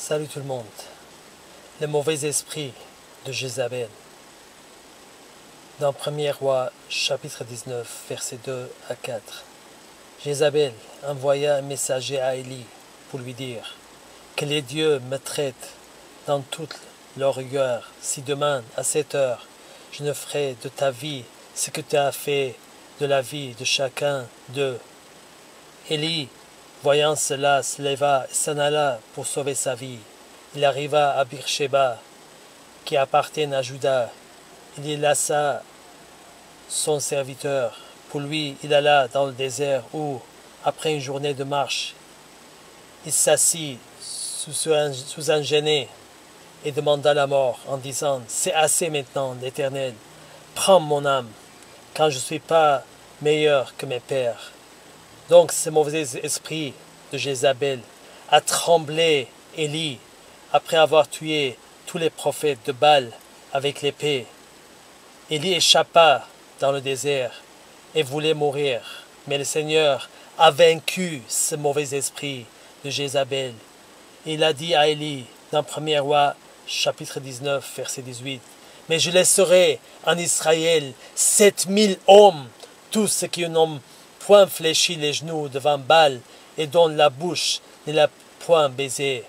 Salut tout le monde. Le mauvais esprit de Jézabel. Dans 1er Roi, chapitre 19, versets 2 à 4. Jézabel envoya un messager à Élie pour lui dire que les dieux me traitent dans toute leur rigueur si demain, à 7 heures, je ne ferai de ta vie ce que tu as fait de la vie de chacun d'eux. Élie, voyant cela, se leva et s'en alla pour sauver sa vie. Il arriva à Beersheba, qui appartient à Juda. Il y laissa son serviteur. Pour lui, il alla dans le désert où, après une journée de marche, il s'assit sous un genêt et demanda la mort en disant « C'est assez maintenant, l'Éternel, prends mon âme, quand je ne suis pas meilleur que mes pères. » Donc ce mauvais esprit de Jézabel a tremblé Élie après avoir tué tous les prophètes de Baal avec l'épée. Élie échappa dans le désert et voulait mourir, mais le Seigneur a vaincu ce mauvais esprit de Jézabel. Il a dit à Élie dans 1er Roi chapitre 19 verset 18 « Mais je laisserai en Israël 7000 hommes, tous ceux qui n'ont point fléchi les genoux devant Baal et dont la bouche ne l'a point baisé. »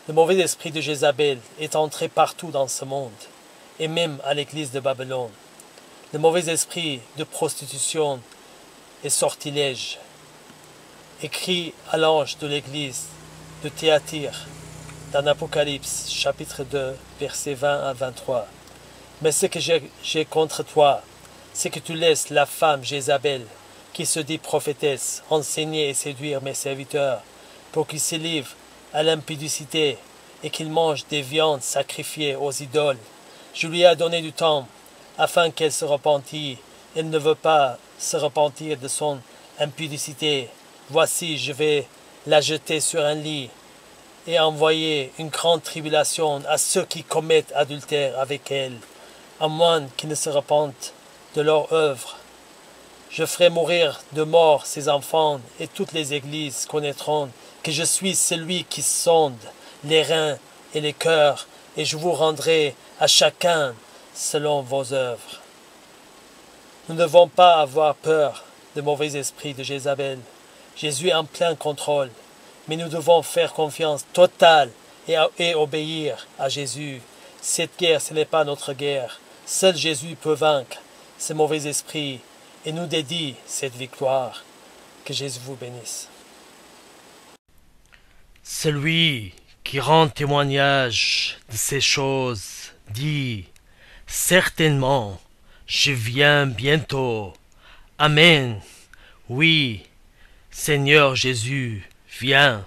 Le mauvais esprit de Jézabel est entré partout dans ce monde, et même à l'église de Babylone. Le mauvais esprit de prostitution et sortilège. Écrit à l'ange de l'église de Thyatire, dans Apocalypse, chapitre 2, versets 20 à 23. Mais ce que j'ai contre toi, c'est que tu laisses la femme Jézabel, qui se dit prophétesse, enseigner et séduire mes serviteurs, pour qu'ils se livrent à l'impudicité et qu'ils mangent des viandes sacrifiées aux idoles. Je lui ai donné du temps, afin qu'elle se repentît. Elle ne veut pas se repentir de son impudicité. Voici, je vais la jeter sur un lit et envoyer une grande tribulation à ceux qui commettent adultère avec elle, à moins qu'ils ne se repentent de leur œuvre. Je ferai mourir de mort ses enfants, et toutes les églises connaîtront que je suis celui qui sonde les reins et les cœurs, et je vous rendrai à chacun selon vos œuvres. Nous ne devons pas avoir peur des mauvais esprits de Jézabel. Jésus est en plein contrôle, mais nous devons faire confiance totale et obéir à Jésus. Cette guerre, ce n'est pas notre guerre. Seul Jésus peut vaincre ces mauvais esprits et nous dédie cette victoire. Que Jésus vous bénisse. Celui qui rend témoignage de ces choses dit « Certainement, je viens bientôt. Amen. Oui, Seigneur Jésus, viens. »